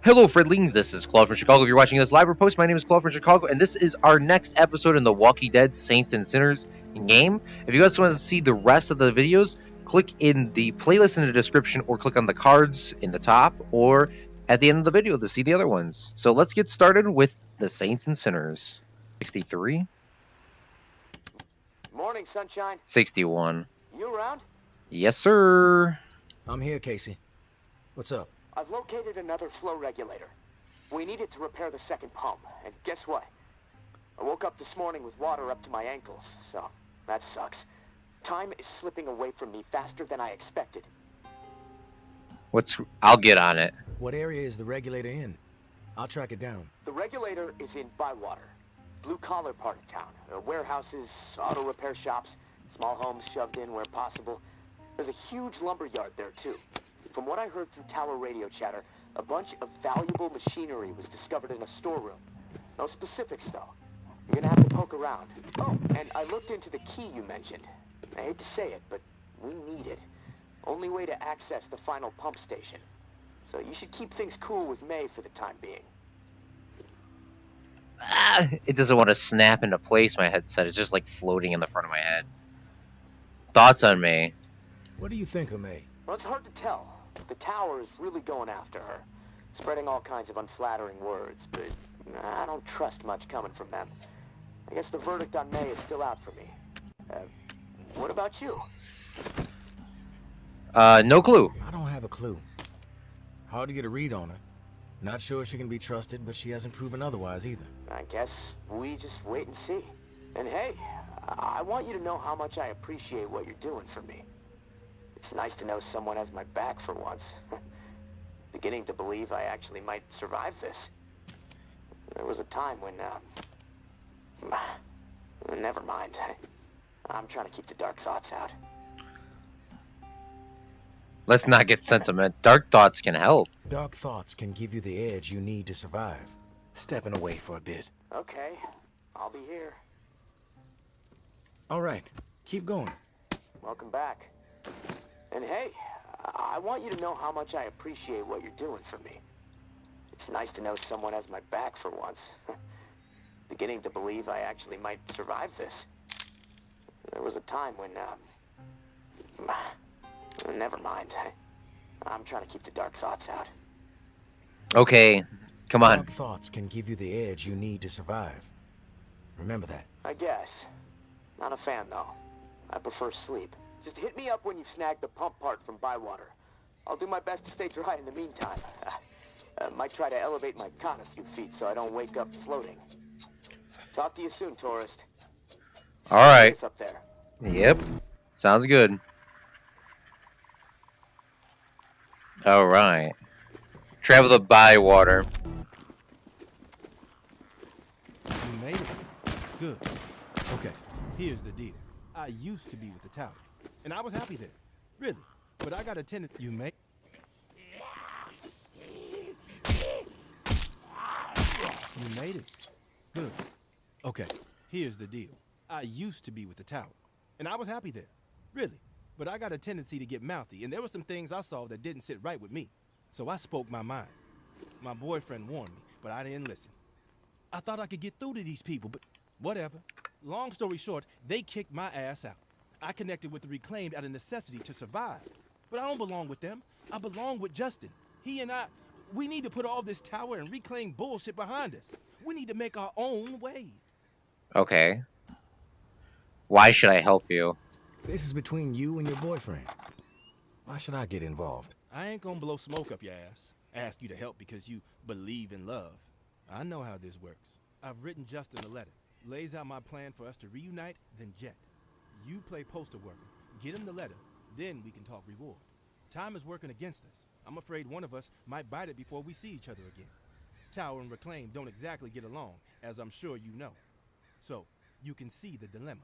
Hello, Fredlings. This is Claude from Chicago. If you're watching this live or post, my name is Claude from Chicago, and this is our next episode in the Walking Dead Saints and Sinners game. If you guys want to see the rest of the videos, click in the playlist in the description or click on the cards in the top or at the end of the video to see the other ones. So let's get started with the Saints and Sinners. 63. Morning, sunshine. 61. You around? Yes, sir. I'm here, Casey. What's up? I've located another flow regulator. We need it to repair the second pump, and guess what? I woke up this morning with water up to my ankles, so that sucks. Time is slipping away from me faster than I expected. I'll get on it. What area is the regulator in? I'll track it down. The regulator is in Bywater, blue-collar part of town. Warehouses, auto repair shops, small homes shoved in where possible. There's a huge lumber yard there, too. From what I heard through tower radio chatter, a bunch of valuable machinery was discovered in a storeroom. No specifics, though. You're gonna have to poke around. Oh, and I looked into the key you mentioned. I hate to say it, but we need it. Only way to access the final pump station. So you should keep things cool with May for the time being. It doesn't want to snap into place, my headset. It's just like floating in the front of my head. Thoughts on May? What do you think of May? Well, it's hard to tell. The tower is really going after her, spreading all kinds of unflattering words, but I don't trust much coming from them. I guess the verdict on May is still out for me. What about you? No clue. I don't have a clue. Hard to get a read on her. Not sure she can be trusted, but she hasn't proven otherwise either. I guess we just wait and see. And hey, I want you to know how much I appreciate what you're doing for me. It's nice to know someone has my back for once. Beginning to believe I actually might survive this. There was a time when, never mind. I'm trying to keep the dark thoughts out. Let's not get sentiment. Dark thoughts can help. Dark thoughts can give you the edge you need to survive. Stepping away for a bit. Okay, I'll be here. All right, keep going. Welcome back. And hey, I want you to know how much I appreciate what you're doing for me. It's nice to know someone has my back for once. Beginning to believe I actually might survive this. There was a time when, never mind. I'm trying to keep the dark thoughts out. Okay, come on. Dark thoughts can give you the edge you need to survive. Remember that. I guess. Not a fan, though. I prefer sleep. Just hit me up when you've snagged the pump part from Bywater. I'll do my best to stay dry in the meantime. Might try to elevate my cot a few feet so I don't wake up floating. Talk to you soon, tourist. All right. Safe up there. Yep. Sounds good. All right. Travel the Bywater. You made it. Good. Okay, here's the deal. I used to be with the tower, and I was happy there. Really. But I got a tenant you make. You made it. Good. Okay, here's the deal. I used to be with the tower, and I was happy there. Really. But I got a tendency to get mouthy, and there were some things I saw that didn't sit right with me. So I spoke my mind. My boyfriend warned me, but I didn't listen. I thought I could get through to these people, but whatever. Long story short, they kicked my ass out. I connected with the Reclaimed out of necessity to survive. But I don't belong with them. I belong with Justin. He and I, we need to put all this tower and Reclaim bullshit behind us. We need to make our own way. Okay. Why should I help you? This is between you and your boyfriend. Why should I get involved? I ain't gonna blow smoke up your ass. Ask you to help because you believe in love. I know how this works. I've written Justin a letter. Lays out my plan for us to reunite, then jet. You play poster worker. Get him the letter, then we can talk reward. Time is working against us. I'm afraid one of us might bite it before we see each other again. Tower and Reclaim don't exactly get along, as I'm sure you know. So, you can see the dilemma.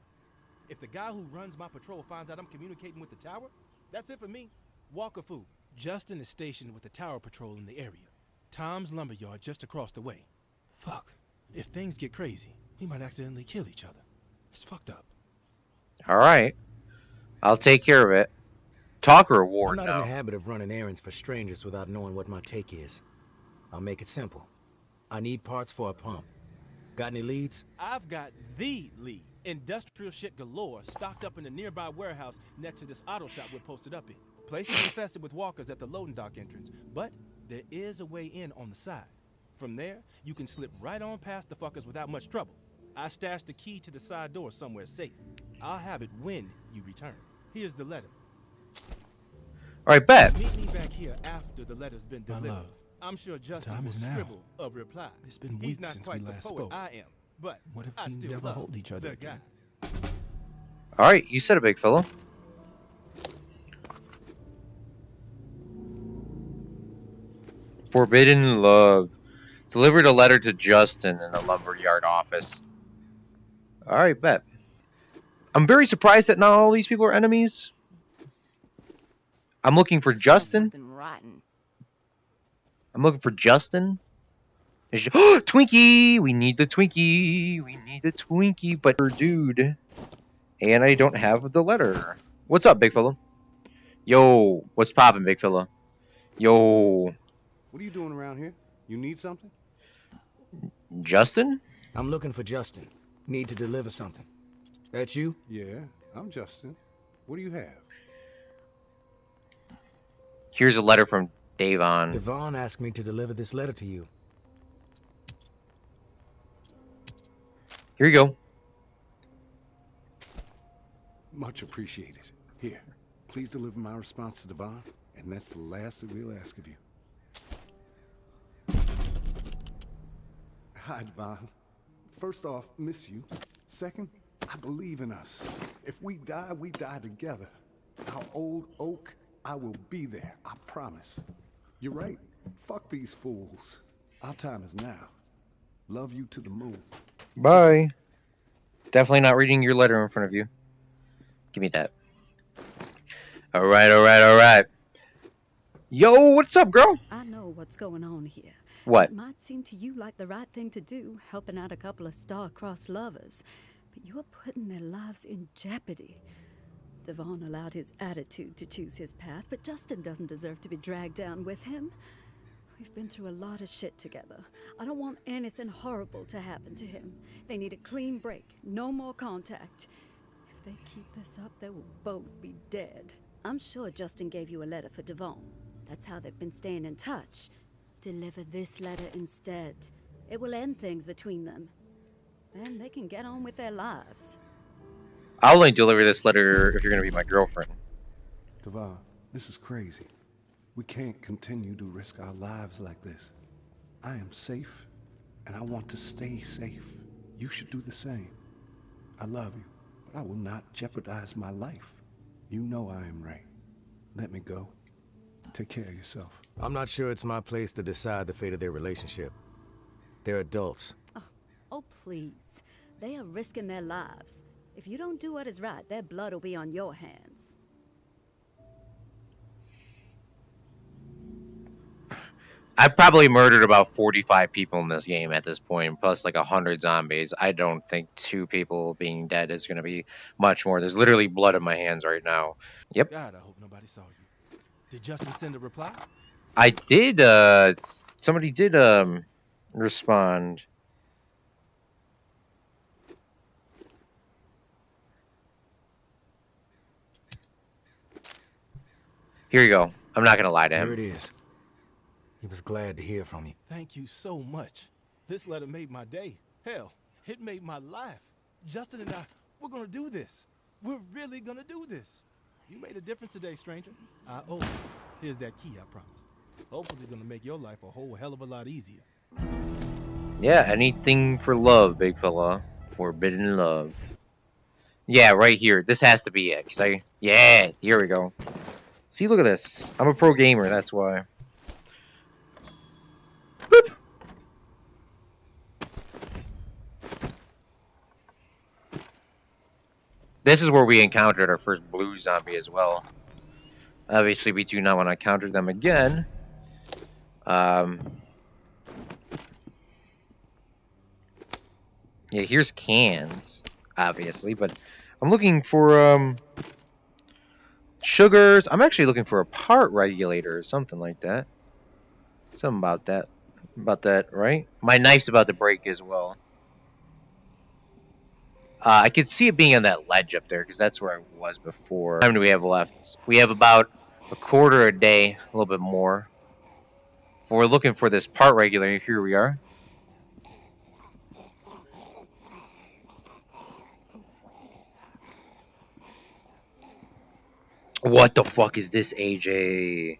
If the guy who runs my patrol finds out I'm communicating with the tower, that's it for me. Walk a fool. Justin is stationed with the tower patrol in the area. Tom's lumberyard just across the way. Fuck. If things get crazy, we might accidentally kill each other. It's fucked up. All right. I'll take care of it. Talk or I'm war not in now? the habit of running errands for strangers without knowing what my take is. I'll make it simple. I need parts for a pump. Got any leads? I've got the lead. Industrial shit galore stocked up in the nearby warehouse next to this auto shop we're posted up in. Place is infested with walkers at the loading dock entrance, but there is a way in on the side. From there, you can slip right on past the fuckers without much trouble. I stashed the key to the side door somewhere safe. I'll have it when you return. Here's the letter. All right, bet. Meet me back here after the letter's been My delivered. love, I'm sure Justin time will is now. scribble a reply. It's been He's weeks not since quite we the last poet spoke. I am, but What if I we still never love hold each other the guy. again? All right, you said it, big fella. Forbidden love. Delivered a letter to Justin in the lumberyard office. All right, bet. I'm very surprised that not all these people are enemies. I'm looking for Smell Justin. something rotten. I'm looking for Justin. Twinkie! We need the Twinkie. We need the Twinkie, but dude. And I don't have the letter. What's up, big fella? Yo, what's poppin', big fella? Yo, What are you doing around here? You need something? Justin? I'm looking for Justin. Need to deliver something. That you? Yeah, I'm Justin. What do you have? Here's a letter from Davon. Devon asked me to deliver this letter to you. Here you go. Much appreciated. Here, please deliver my response to Devon, and that's the last that we'll ask of you. Hi, Devon. First off, miss you. Second, I believe in us. If we die together. Our old oak, I will be there, I promise. You're right. Fuck these fools. Our time is now. Love you to the moon. Bye. Definitely not reading your letter in front of you. Give me that. Alright, alright, alright. Yo, what's up, girl? I know what's going on here. What? It might seem to you like the right thing to do, helping out a couple of star-crossed lovers, but you are putting their lives in jeopardy. Devon allowed his attitude to choose his path, but Justin doesn't deserve to be dragged down with him. We've been through a lot of shit together. I don't want anything horrible to happen to him. They need a clean break, no more contact. If they keep this up, they will both be dead. I'm sure Justin gave you a letter for Devon. That's how they've been staying in touch. Deliver this letter instead. It will end things between them. Then they can get on with their lives. I'll only deliver this letter if you're gonna be my girlfriend. Devon, this is crazy. We can't continue to risk our lives like this. I am safe, and I want to stay safe. You should do the same. I love you, but I will not jeopardize my life. You know I am right. Let me go. Take care of yourself. I'm not sure it's my place to decide the fate of their relationship. They're adults. Oh, please. They are risking their lives. If you don't do what is right, their blood will be on your hands. I've probably murdered about 45 people in this game at this point, plus like 100 zombies. I don't think 2 people being dead is going to be much more. There's literally blood in my hands right now. Yep. God, I hope nobody saw you. Did Justin send a reply? I did, somebody did, respond. Here you go. I'm not going to lie to him. Here it is. He was glad to hear from you. Thank you so much. This letter made my day. Hell, it made my life. Justin and I, we're gonna do this. We're really gonna do this. You made a difference today, stranger. I owe you. Here's that key I promised. Hopefully gonna make your life a whole hell of a lot easier. Yeah, anything for love, big fella. Forbidden love. Yeah, right here. This has to be it. Yeah, here we go. See, look at this. I'm a pro gamer, that's why. Boop. This is where we encountered our first blue zombie as well. Obviously, we do not want to encounter them again. Yeah, here's cans, obviously, but I'm looking for, sugars. I'm actually looking for a part regulator or something like that. Something about that. About that, right? My knife's about to break as well. I could see it being on that ledge up there because that's where I was before. How many do we have left? We have about a quarter a day, a little bit more. If we're looking for this part regulator, here we are. What the fuck is this, AJ?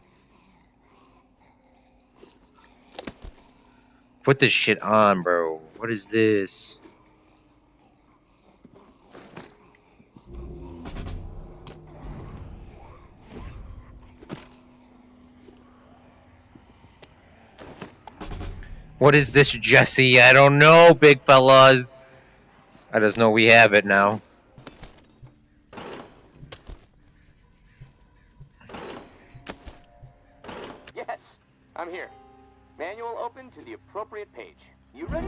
Put this shit on, bro. What is this? What is this, Jesse? I don't know, big fellas. I just know we have it now. Yes, I'm here. Manual open to the appropriate page. You ready?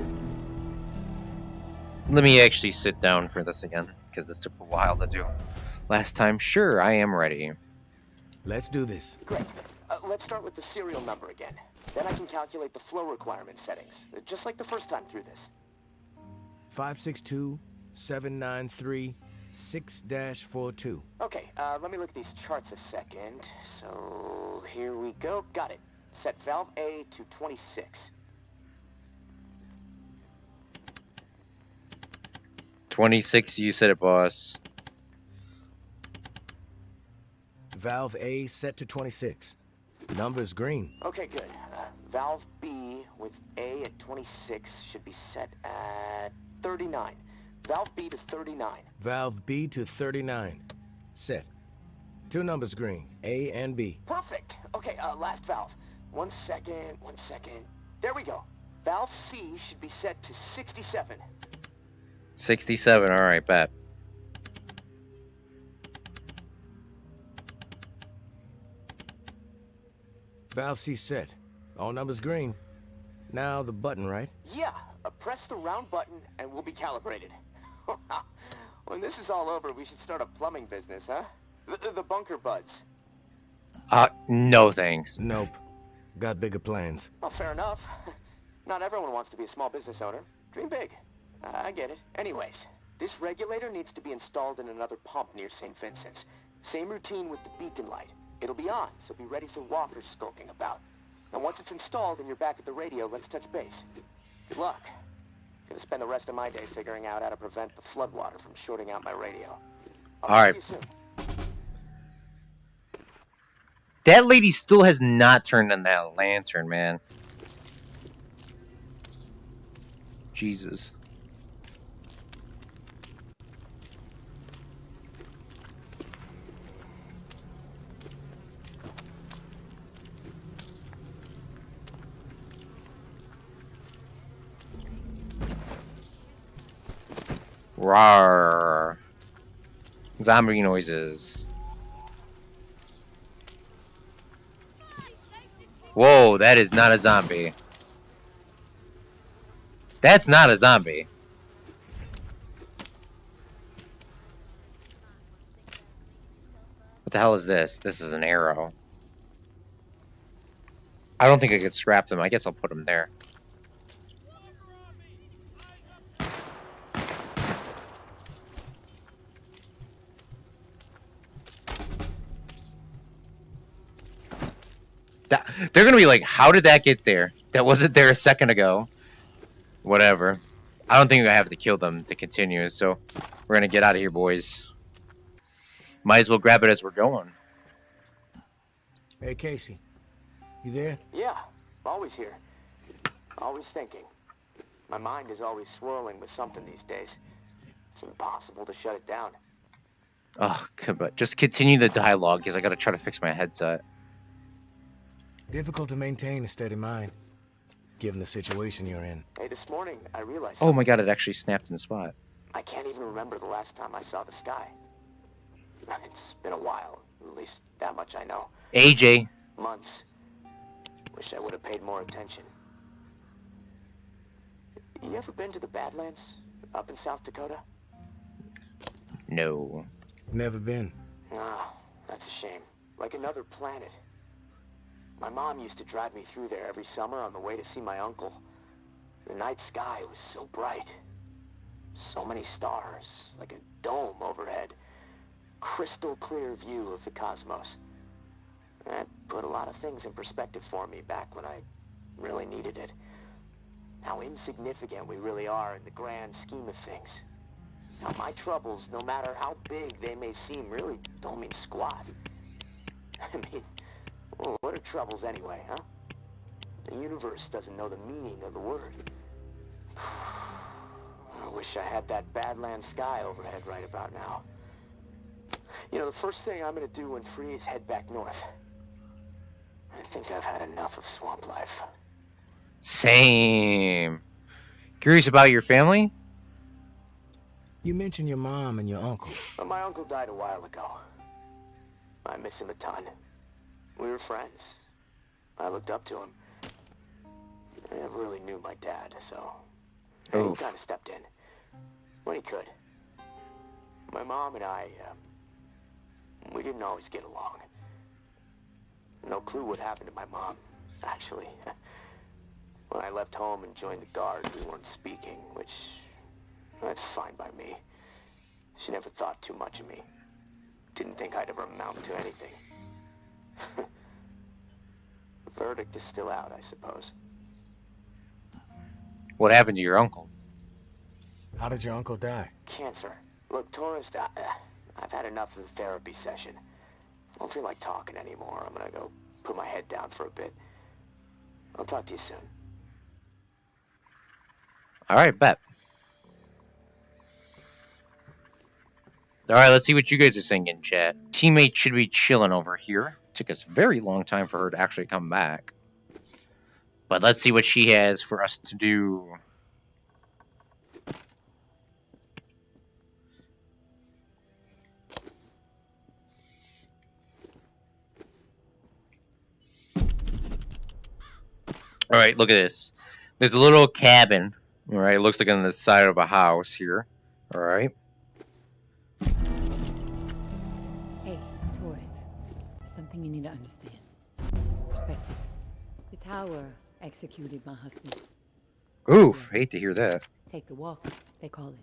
Let me actually sit down for this again, because this took a while to do. Last time, sure, I am ready. Let's do this. Great. Let's start with the serial number again. Then I can calculate the flow requirement settings, just like the first time through this. 562-793-6-42. Okay, let me look at these charts a second. So, here we go. Got it. Set valve A to 26. 26, you said it, boss. Valve A set to 26. Number's green. Okay, good. Valve B with A at 26 should be set at 39. Valve B to 39. Valve B to 39. Set. Two numbers green, A and B. Perfect. Okay, last valve. One second. There we go. Valve C should be set to 67. 67, alright, bet. Valve C set. All numbers green. Now the button, right? Yeah, press the round button and we'll be calibrated. When this is all over, we should start a plumbing business, huh? The bunker buds. No thanks. Nope. Got bigger plans. Well, fair enough. Not everyone wants to be a small business owner. Dream big. I get it. Anyways, this regulator needs to be installed in another pump near St. Vincent's. Same routine with the beacon light. It'll be on, so be ready for walkers skulking about. And once it's installed and you're back at the radio, let's touch base. Good luck. Gonna spend the rest of my day figuring out how to prevent the floodwater from shorting out my radio. I'll see you soon. That lady still has not turned on that lantern, man. Jesus. Rawr. Zombie noises. Whoa, that is not a zombie. That's not a zombie. What the hell is this? This is an arrow. I don't think I could scrap them. I guess I'll put them there. They're gonna be like, how did that get there? That wasn't there a second ago. Whatever. I don't think I have to kill them to continue, so we're gonna get out of here, boys. Might as well grab it as we're going. Hey, Casey. You there? Yeah, always here. Always thinking. My mind is always swirling with something these days. It's impossible to shut it down. Oh, but just continue the dialogue, because I gotta try to fix my headset. Difficult to maintain a steady mind, given the situation you're in. Hey, this morning I realized Oh my god, it actually snapped in the spot. I can't even remember the last time I saw the sky. It's been a while, at least that much I know. AJ. Months. Wish I would have paid more attention. You ever been to the Badlands, up in South Dakota? No. Never been. Ah, that's a shame. Like another planet. My mom used to drive me through there every summer on the way to see my uncle. The night sky was so bright. So many stars, like a dome overhead. Crystal clear view of the cosmos. That put a lot of things in perspective for me back when I really needed it. How insignificant we really are in the grand scheme of things. How my troubles, no matter how big they may seem, really don't mean squat. I mean, well, what are troubles anyway, huh? The universe doesn't know the meaning of the word. I wish I had that Badlands sky overhead right about now. You know, the first thing I'm gonna do when free is head back north. I think I've had enough of swamp life. Same. Curious about your family? You mentioned your mom and your uncle. But my uncle died a while ago. I miss him a ton. We were friends. I looked up to him. I never really knew my dad, so he kind of stepped in when he could. My mom and I, we didn't always get along. No clue what happened to my mom, actually. When I left home and joined the Guard, we weren't speaking, which, that's fine by me. She never thought too much of me. Didn't think I'd ever amount to anything. The verdict is still out, I suppose. What happened to your uncle? How did your uncle die? Cancer. Look, tourist, I've had enough of the therapy session. I don't feel like talking anymore. I'm gonna go put my head down for a bit. I'll talk to you soon. Alright, bet. Alright, let's see what you guys are saying in chat. Teammate should be chilling over here. Took us a very long time for her to actually come back. But let's see what she has for us to do. Alright, look at this. There's a little cabin. Alright, it looks like on the side of a house here. Alright. Hey, tourist. Something you need to understand. Perspective. The tower executed my husband. Oof, hate to hear that. Take the walk, they call it.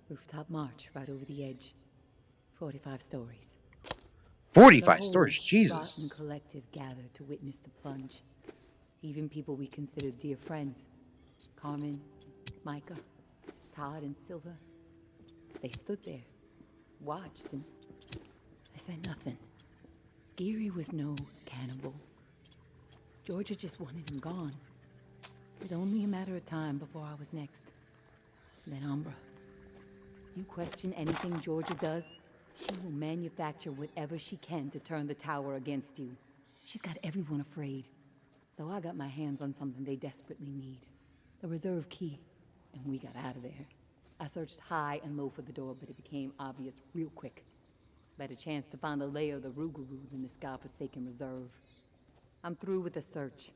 Rooftop march right over the edge. 45 stories. 45 The whole stories, Jesus. rotten collective gathered to witness the plunge. Even people we considered dear friends. Carmen, Micah, Todd, and Silva. They stood there, watched, and I said nothing. Geary was no cannibal. Georgia just wanted him gone. It was only a matter of time before I was next. Then Umbra. You question anything Georgia does, she will manufacture whatever she can to turn the tower against you. She's got everyone afraid. So I got my hands on something they desperately need. The reserve key. And we got out of there. I searched high and low for the door, but it became obvious real quick. Better chance to find a layer of the Rougarou than this godforsaken reserve. I'm through with the search.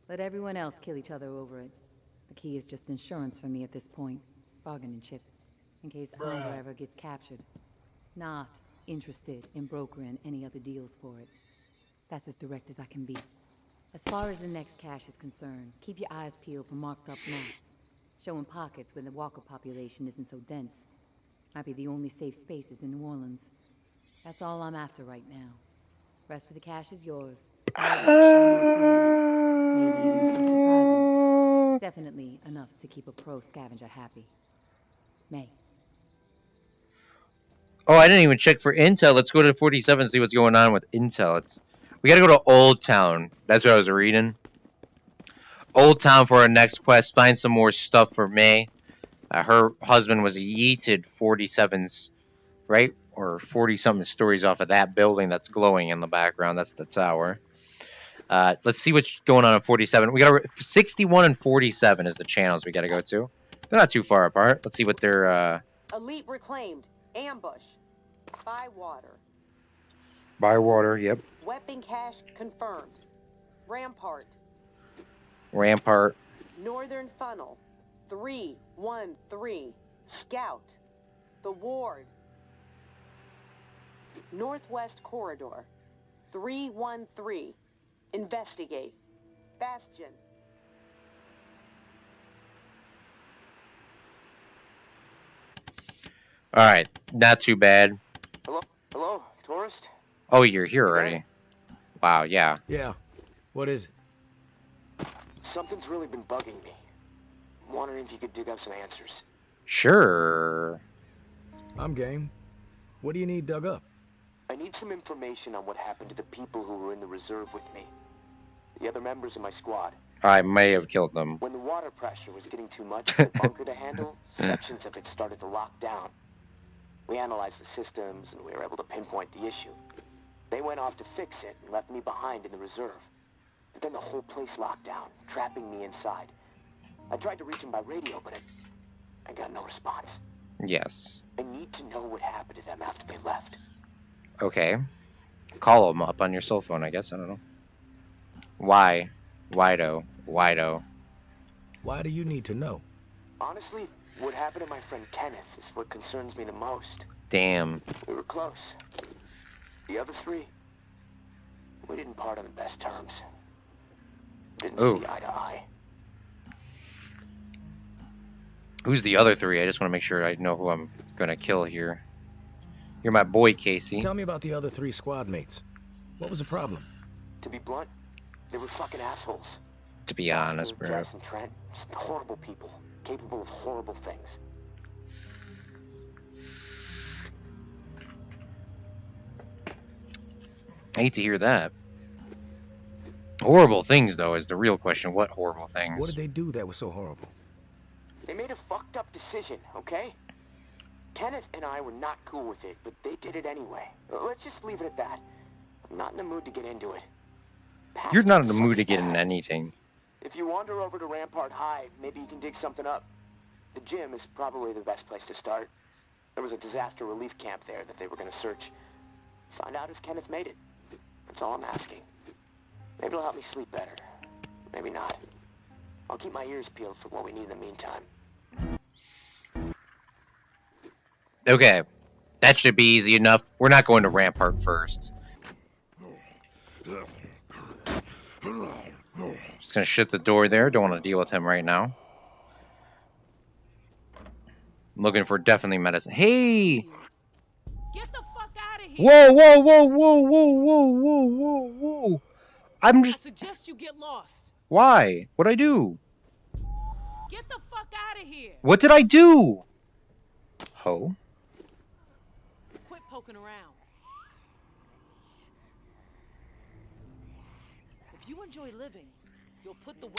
Let everyone else kill each other over it. The key is just insurance for me at this point. Bargaining chip. In case Umbra ever gets captured. Not interested in brokering any other deals for it. That's as direct as I can be. As far as the next cache is concerned, keep your eyes peeled for marked up maps, showing pockets where the walker population isn't so dense. Might be the only safe spaces in New Orleans. That's all I'm after right now. Rest of the cache is yours. Maybe even some surprises. Definitely enough to keep a pro scavenger happy. May. Oh, I didn't even check for intel. Let's go to 47 and see what's going on with intel. We gotta go to Old Town. That's what I was reading. Old Town for our next quest. Find some more stuff for May. Her husband was yeeted 47s, right? Or 40-something stories off of that building that's glowing in the background. That's the tower. Let's see what's going on at 47. We got 61 and 47 is the channels we gotta go to. They're not too far apart. Let's see what they're... Elite reclaimed. Ambush. Bywater. Bywater, yep. Weapon cache confirmed. Rampart. Rampart. Northern Funnel. 313. Scout. The Ward. Northwest Corridor. 313. Investigate. Bastion. Alright, not too bad. Hello? Hello? Tourist? Oh, you're here already. Wow, yeah. Yeah. What is it? Something's really been bugging me. I'm wondering if you could dig up some answers. Sure. I'm game. What do you need dug up? I need some information on what happened to the people who were in the reserve with me. The other members of my squad. I may have killed them. When the water pressure was getting too much for the bunker to handle, sections of it started to lock down. We analyzed the systems and we were able to pinpoint the issue. They went off to fix it and left me behind in the reserve. But then the whole place locked down, trapping me inside. I tried to reach them by radio, but I got no response. Yes. I need to know what happened to them after they left. Okay. Call them up on your cell phone, I guess. I don't know. Why? Why-do? Why-do? Why do you need to know? Honestly, what happened to my friend Kenneth is what concerns me the most. Damn. We were close. The other three, we didn't part on the best terms. Didn't see eye to eye. Who's the other three? I just want to make sure I know who I'm gonna kill here. You're my boy, Casey. Tell me about the other 3 squad mates. What was the problem? To be blunt, they were fucking assholes. To be honest, bro. Jess and Trent, just horrible people, capable of horrible things. I hate to hear that. Horrible things, though, is the real question. What horrible things? What did they do that was so horrible? They made a fucked up decision, okay? Kenneth and I were not cool with it, but they did it anyway. Let's just leave it at that. I'm not in the mood to get into it. You're not in the mood to get into anything. If you wander over to Rampart High, maybe you can dig something up. The gym is probably the best place to start. There was a disaster relief camp there that they were going to search. Find out if Kenneth made it. That's all I'm asking. Maybe it'll help me sleep better. Maybe not. I'll keep my ears peeled for what we need in the meantime. Okay. That should be easy enough. We're not going to Rampart first. Just gonna shut the door there. Don't want to deal with him right now. I'm looking for definitely medicine. Hey! Get the fuck out of here! Whoa, whoa, whoa, whoa, whoa, whoa, whoa, whoa, whoa! I'm I just... suggest you get lost. Why? What'd I do? Get the fuck out of here! What did I do? Ho? Quit poking around. If you enjoy living, you'll put the work.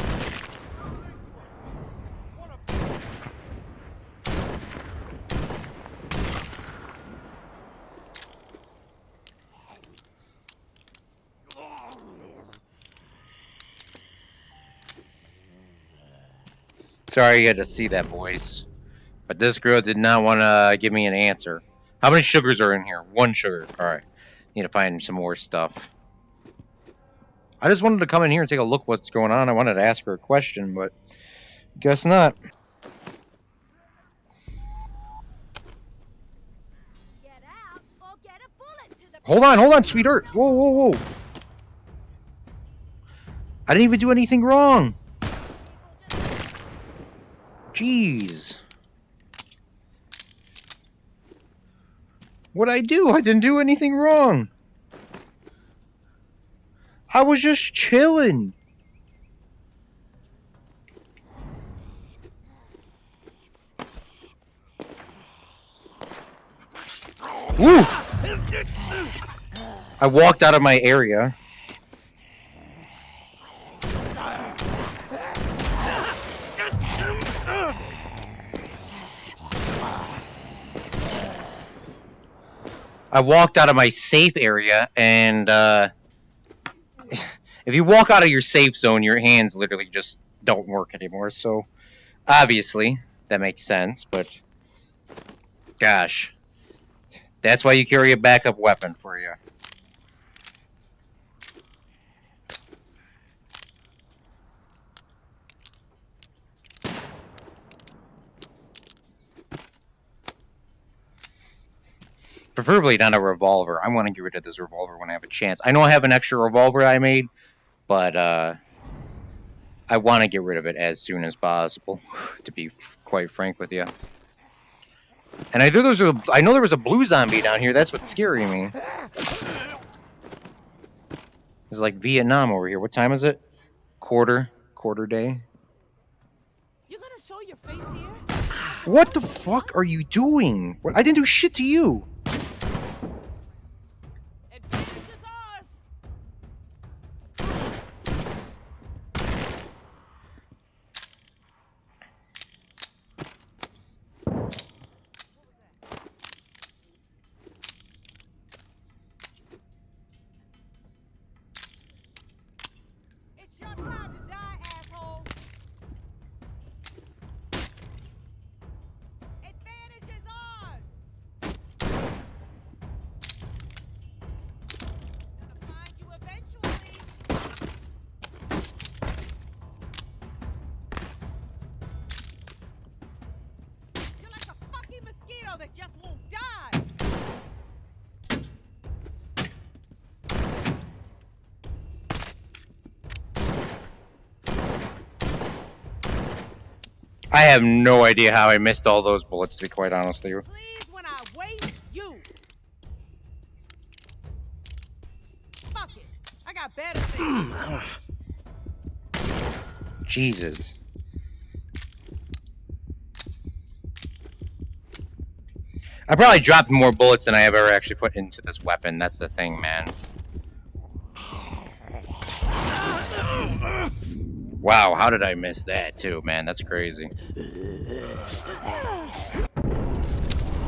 Sorry you had to see that, boys. But this girl did not want to give me an answer. How many sugars are in here? 1 sugar. Alright. Need to find some more stuff. I just wanted to come in here and take a look what's going on. I wanted to ask her a question, but guess not. Get out or get a bullet to the Hold on, sweetheart. Whoa, whoa, whoa. I didn't even do anything wrong. Jeez. What'd I do? I didn't do anything wrong. I was just chilling. Woo! I walked out of my area. I walked out of my safe area, and if you walk out of your safe zone, your hands literally just don't work anymore. So, obviously, that makes sense, but gosh, that's why you carry a backup weapon for you. Preferably not a revolver. I want to get rid of this revolver when I have a chance. I know I have an extra revolver I made, but I want to get rid of it as soon as possible, to be quite frank with you. And I know there was a blue zombie down here. That's what's scaring me. It's like Vietnam over here. What time is it? Quarter day. You gonna show your face here? What the fuck are you doing? I didn't do shit to you. Advantage is ours. It's your time to die, asshole. Advantage is ours. Gonna find you eventually. You're like a fucking mosquito that just won't die. I have no idea how I missed all those bullets, to be quite honest with you. Please, when I waste you. Fuck it. I got better things. Jesus. I probably dropped more bullets than I have ever actually put into this weapon. That's the thing, man. Wow, how did I miss that too, man? That's crazy.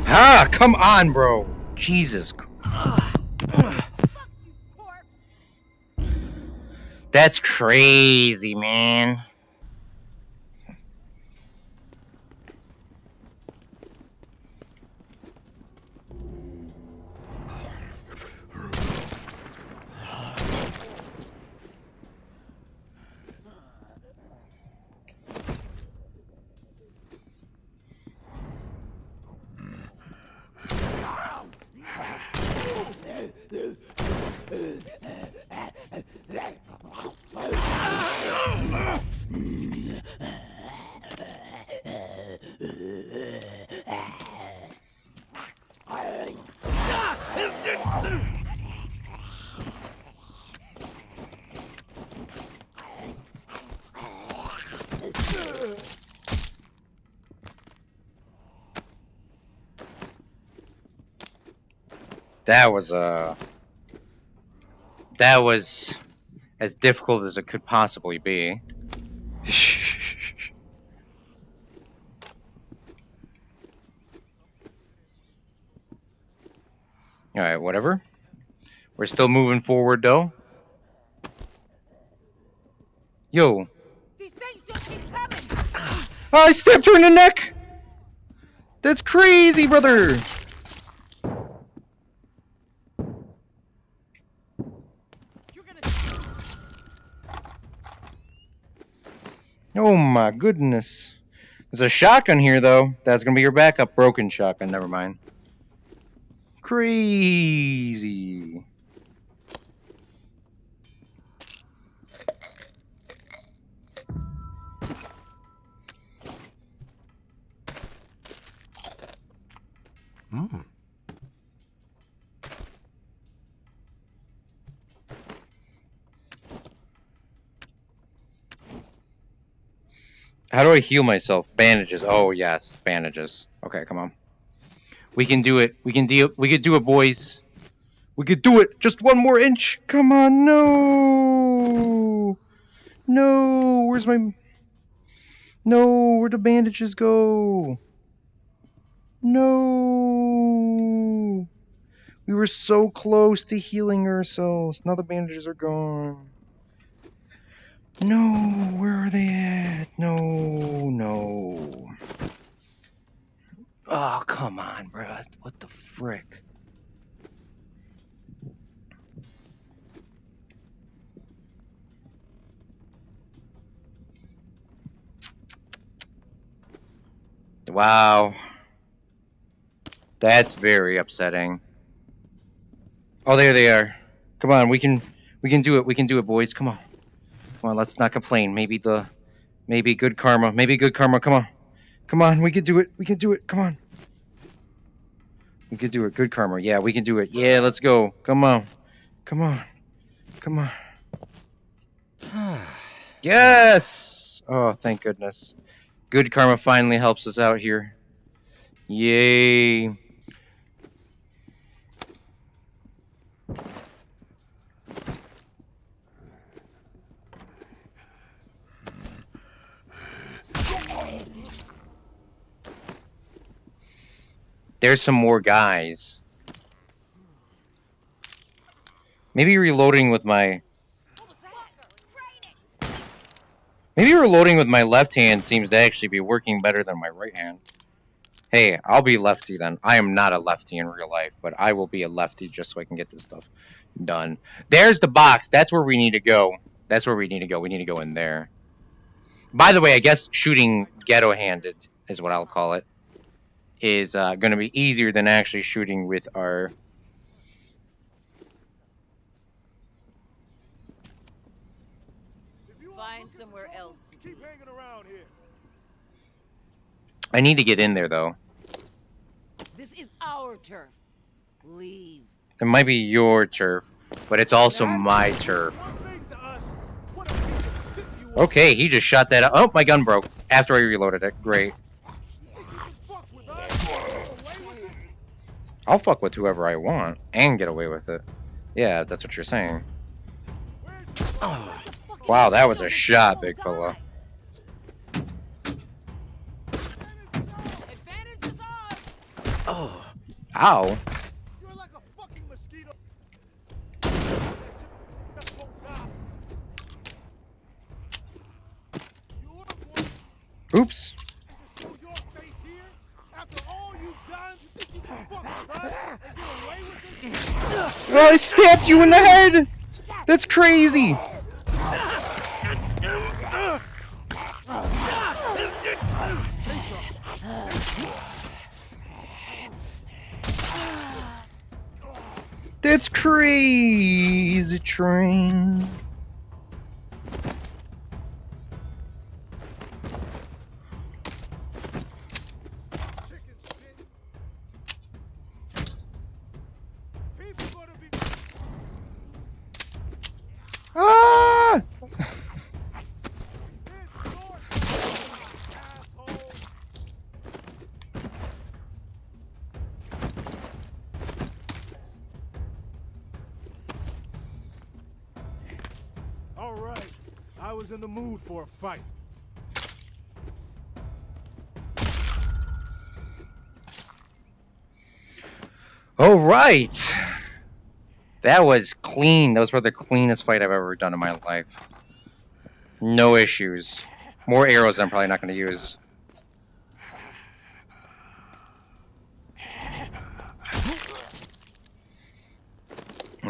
Ah, come on, bro. Jesus. That's crazy, man. That was as difficult as it could possibly be. Alright, whatever. We're still moving forward, though. Yo. These things just keep coming. Oh, I stabbed her in the neck! That's crazy, brother! Oh my goodness. There's a shotgun here, though. That's gonna be your backup. Broken shotgun, never mind. Crazy. How do I heal myself? Bandages. Oh yes, bandages. Okay, come on. We can do it. We can do it, boys. We could do it. Just one more inch. Come on, no. No, where's my... No, where'd the bandages go? No. We were so close to healing ourselves. Now the bandages are gone. No, where are they at? No. Oh, come on, bro. What the frick? Wow. That's very upsetting. Oh, there they are. Come on, we can do it. We can do it, boys. Come on. Come on, let's not complain. Maybe good karma. Maybe good karma. Come on. Come on, we can do it. We can do it. Come on. We can do it. Good karma. Yeah, we can do it. Yeah, let's go. Come on. Come on. Come on. Yes! Oh, thank goodness. Good karma finally helps us out here. Yay. There's some more guys. Maybe reloading with my... Maybe reloading with my left hand seems to actually be working better than my right hand. Hey, I'll be lefty then. I am not a lefty in real life, but I will be a lefty just so I can get this stuff done. There's the box. That's where we need to go. That's where we need to go. We need to go in there. By the way, I guess shooting ghetto-handed is what I'll call it. Is going to be easier than actually shooting with our... Find somewhere else. Keep hanging around here. I need to get in there, though. This is our turf. Leave. It might be your turf, but it's also my turf. Okay, he just shot that out. Oh, my gun broke after I reloaded it. Great. I'll fuck with whoever I want and get away with it. Yeah, that's what you're saying. Wow, that was a shot, big fella. Oh. Ow. You're like a fucking mosquito. Oops. Oh, I stabbed you in the head! That's crazy! That's crazy train. Ah! All right, I was in the mood for a fight. All right. That was clean. That was probably the cleanest fight I've ever done in my life. No issues. More arrows I'm probably not going to use.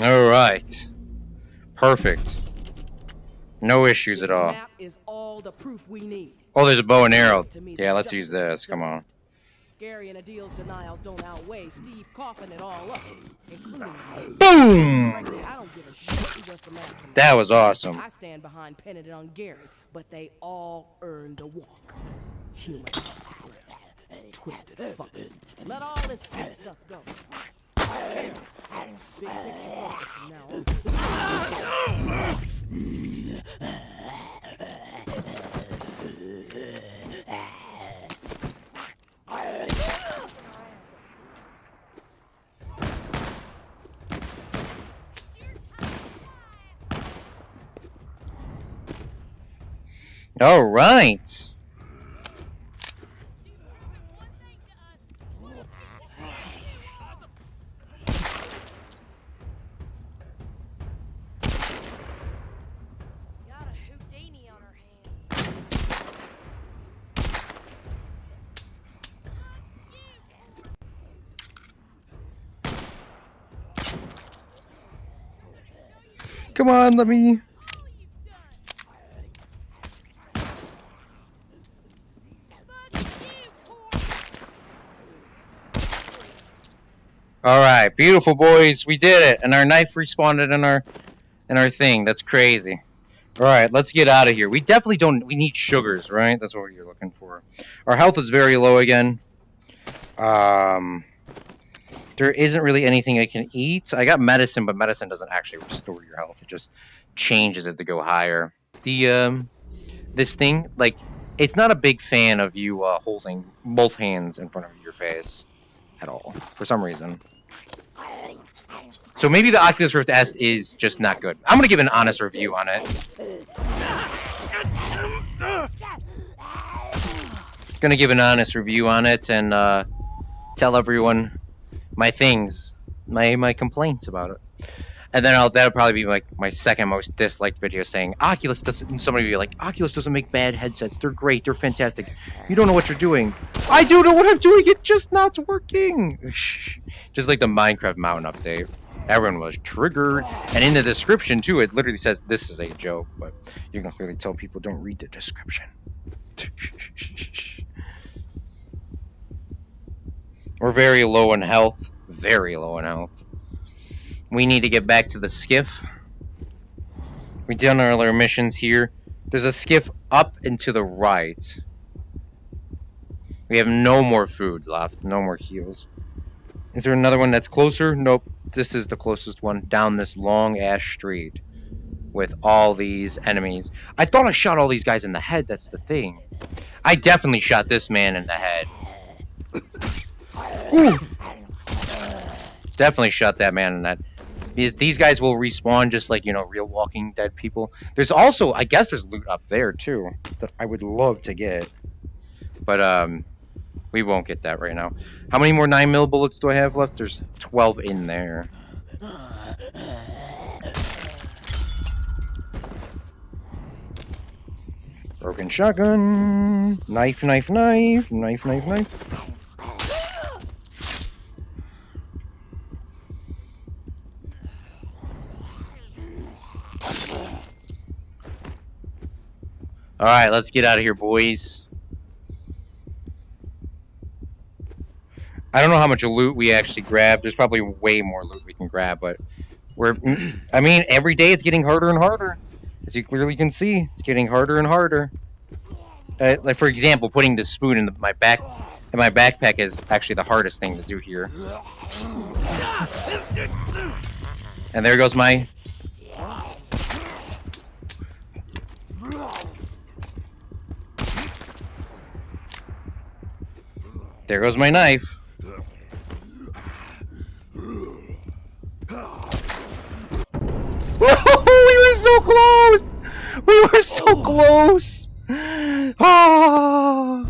All right. Perfect. No issues at all. Map is all the proof we need. Oh, there's a bow and arrow. Yeah, let's use this. Come on. Gary and Adil's denials don't outweigh Steve coughing it all up, including me. Boom! Frankly, I don't give a shit who was the mastermind. That was awesome. I stand behind pinning it on Gary, but they all earned a walk. Human twisted fuckers. Let all this tit stuff go. Big picture focus from now on. All right. Got a Houdini on her hands. Come on, let me... All right, beautiful boys, we did it, and our knife respawned in our thing. That's crazy. Alright, let's get out of here. We definitely don't... We need sugars, right? That's what you're looking for. Our health is very low again. There isn't really anything I can eat. I got medicine, but medicine doesn't actually restore your health. It just changes it to go higher. This thing, like, it's not a big fan of you holding both hands in front of your face at all, for some reason. So maybe the Oculus Rift S is just not good. I'm gonna give an honest review on it. Gonna give an honest review on it and tell everyone my things, my complaints about it. And then that'll probably be like my second most disliked video saying Oculus doesn't. Somebody will be like, Oculus doesn't make bad headsets. They're great. They're fantastic. You don't know what you're doing. I do know what I'm doing. It's just not working. Just like the Minecraft Mountain update. Everyone was triggered. And in the description too, it literally says this is a joke, but you can clearly tell people don't read the description. We're very low in health. Very low in health. We need to get back to the skiff. We've done our other missions here. There's a skiff up and to the right. We have no more food left. No more heals. Is there another one that's closer? Nope. This is the closest one down this long-ass street with all these enemies. I thought I shot all these guys in the head. That's the thing. I definitely shot this man in the head. Ooh. Definitely shot that man in that. These guys will respawn just like, you know, real Walking Dead people. There's also, I guess there's loot up there too that I would love to get. But, we won't get that right now. How many more 9mm bullets do I have left? There's 12 in there. Broken shotgun. Knife, knife, knife. Knife, knife, knife. Alright, let's get out of here, boys. I don't know how much loot we actually grabbed. There's probably way more loot we can grab, but I mean, every day it's getting harder and harder. As you clearly can see, it's getting harder and harder. Like, for example, putting the spoon in my backpack is actually the hardest thing to do here. And there goes my... There goes my knife. Whoa, we were so close! We were so close! Ah!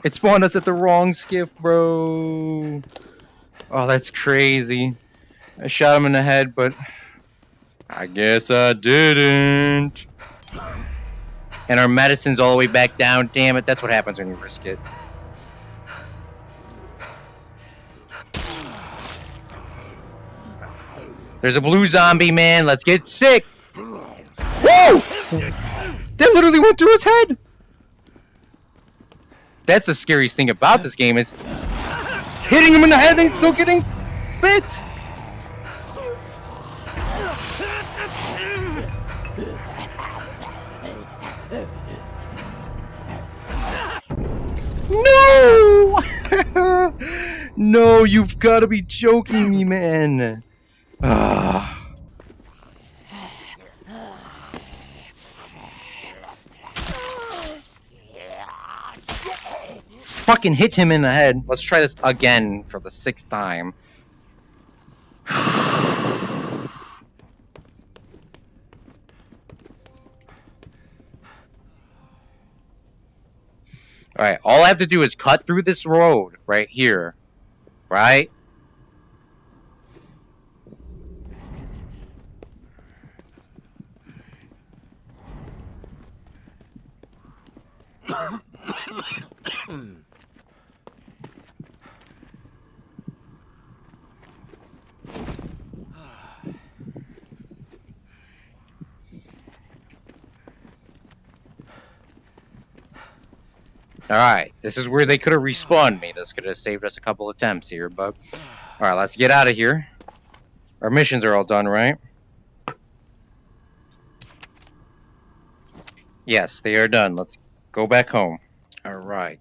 It spawned us at the wrong skiff, bro. Oh, that's crazy. I shot him in the head, but I guess I didn't. And our medicine's all the way back down. Damn it, that's what happens when you risk it. There's a blue zombie, man. Let's get sick. Whoa! That literally went through his head. That's the scariest thing about this game is hitting him in the head and still getting bit. No! No, you've got to be joking me, man. Fucking hit him in the head. Let's try this again for the 6th time. Alright, all I have to do is cut through this road right here. Right? Alright, this is where they could have respawned me. This could have saved us a couple attempts here, but... Alright, let's get out of here. Our missions are all done, right? Yes, they are done. Let's go back home. All right.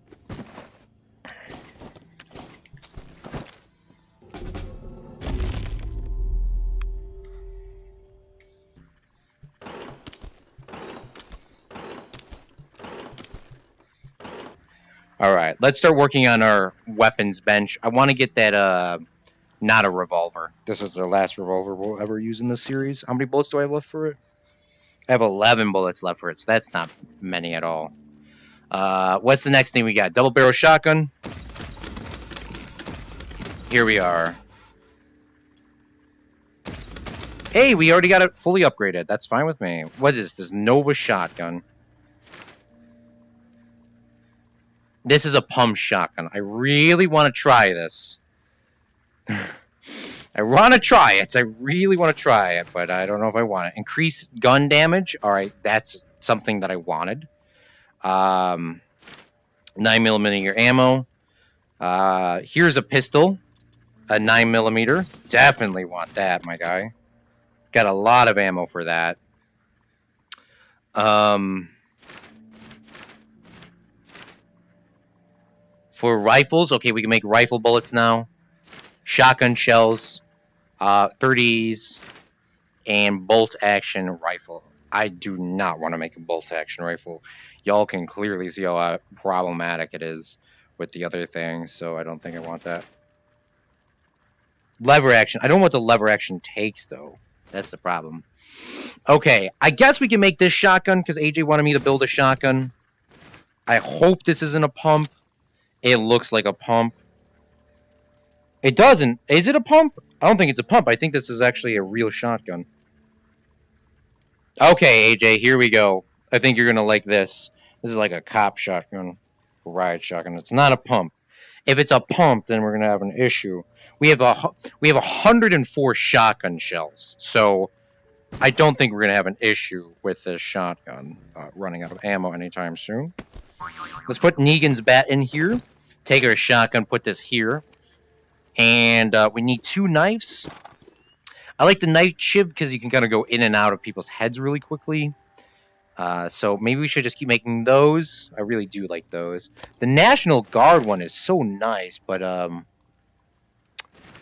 All right. Let's start working on our weapons bench. I want to get that not a revolver. This is the last revolver we'll ever use in this series. How many bullets do I have left for it? I have 11 bullets left for it, so that's not many at all. What's the next thing we got? Double barrel shotgun. Here we are. Hey, we already got it fully upgraded. That's fine with me. What is this? Nova shotgun. This is a pump shotgun. I really want to try this. I want to try it. I really want to try it, but I don't know if I want it. Increase gun damage. All right, that's something that I wanted. 9mm ammo. Here's a pistol. A 9mm. Definitely want that, my guy. Got a lot of ammo for that. For rifles, okay, we can make rifle bullets now. Shotgun shells, 30s, and bolt action rifle. I do not want to make a bolt action rifle. Y'all can clearly see how problematic it is with the other things, so I don't think I want that. Lever action. I don't know what the lever action takes, though. That's the problem. Okay, I guess we can make this shotgun, because AJ wanted me to build a shotgun. I hope this isn't a pump. It looks like a pump. It doesn't. Is it a pump? I don't think it's a pump. I think this is actually a real shotgun. Okay, AJ, here we go. I think you're going to like this. This is like a cop shotgun. A riot shotgun. It's not a pump. If it's a pump, then we're going to have an issue. We have 104 shotgun shells. So I don't think we're going to have an issue with this shotgun running out of ammo anytime soon. Let's put Negan's bat in here. Take our shotgun, put this here. And we need 2 knives. I like the knife chip because you can kind of go in and out of people's heads really quickly. So maybe we should just keep making those. I really do like those. The National Guard one is so nice, but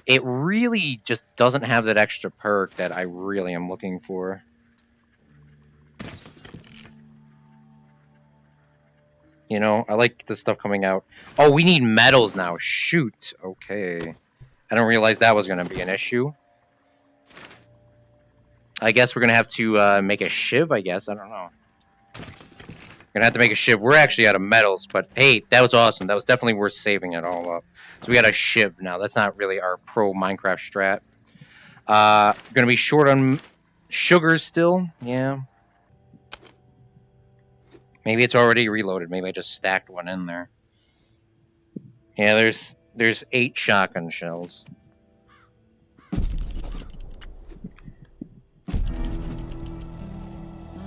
it really just doesn't have that extra perk that I really am looking for. You know, I like the stuff coming out. Oh, we need medals now. Shoot. Okay. I don't realize that was going to be an issue. I guess we're going to have to make a shiv, I guess. I don't know. We're going to have to make a shiv. We're actually out of medals, but hey, that was awesome. That was definitely worth saving it all up. So we got a shiv now. That's not really our pro Minecraft strat. We're going to be short on sugars still. Yeah. Maybe it's already reloaded. Maybe I just stacked one in there. Yeah, there's 8 shotgun shells. My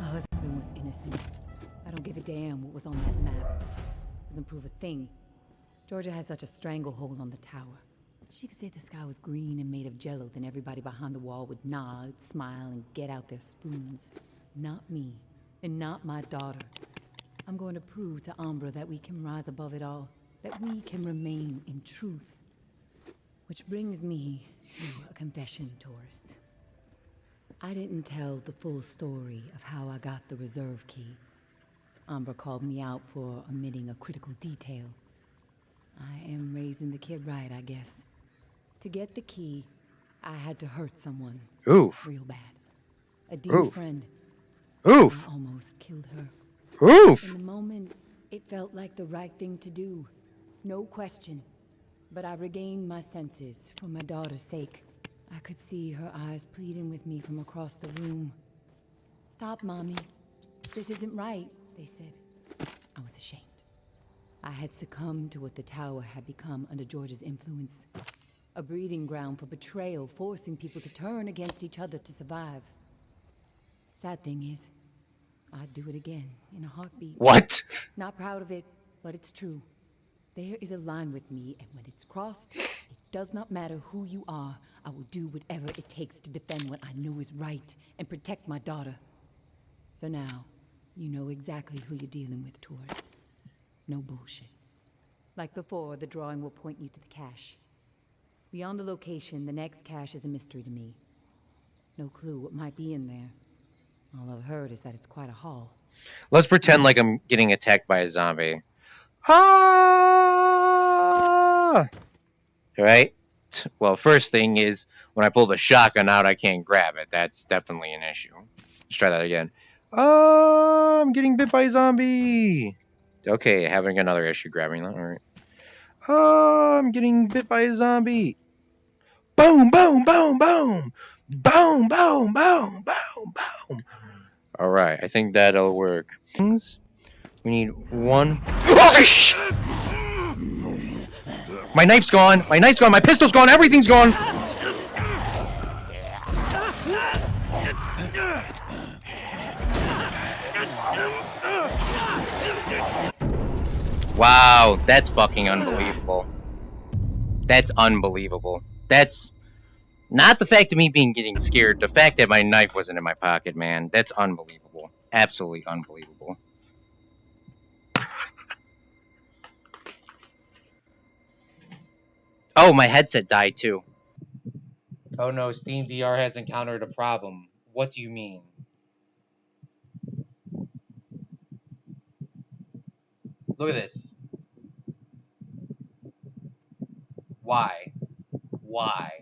husband was innocent. I don't give a damn what was on that map. Doesn't prove a thing. Georgia has such a stranglehold on the tower. She could say the sky was green and made of jello, then everybody behind the wall would nod, smile, and get out their spoons. Not me, and not my daughter. I'm going to prove to Umbra that we can rise above it all, that we can remain in truth. Which brings me to a confession, tourist. I didn't tell the full story of how I got the reserve key. Umbra called me out for omitting a critical detail. I am raising the kid right, I guess. To get the key, I had to hurt someone. Oof. Real bad. A dear friend. Oof. I almost killed her. Oof. In the moment, it felt like the right thing to do. No question. But I regained my senses for my daughter's sake. I could see her eyes pleading with me from across the room. Stop, Mommy. This isn't right, they said. I was ashamed. I had succumbed to what the tower had become under George's influence. A breeding ground for betrayal, forcing people to turn against each other to survive. Sad thing is, I'd do it again, in a heartbeat. What? Not proud of it, but it's true. There is a line with me, and when it's crossed, it does not matter who you are. I will do whatever it takes to defend what I know is right and protect my daughter. So now, You know exactly who you're dealing with, tourist. No bullshit. Like before, the drawing will point you to the cache. Beyond the location, the next cache is a mystery to me. No clue what might be in there. All I've heard is that it's quite a haul. Let's pretend like I'm getting attacked by a zombie. Ah! Right? Well, first thing is, when I pull the shotgun out, I can't grab it. That's definitely an issue. Let's try that again. Oh, I'm getting bit by a zombie. Okay, having another issue grabbing that. All right. Oh, I'm getting bit by a zombie. Boom, boom, boom, boom. Boom, boom, boom, boom, boom. All right, I think that'll work. We need one. Oh, shit! My knife's gone. My knife's gone. My pistol's gone. Everything's gone. Wow, that's fucking unbelievable. That's unbelievable. That's not the fact of me getting scared. The fact that my knife wasn't in my pocket, man. That's unbelievable. Absolutely unbelievable. Oh, my headset died too. Oh no, Steam VR has encountered a problem. What do you mean? Look at this. Why? Why?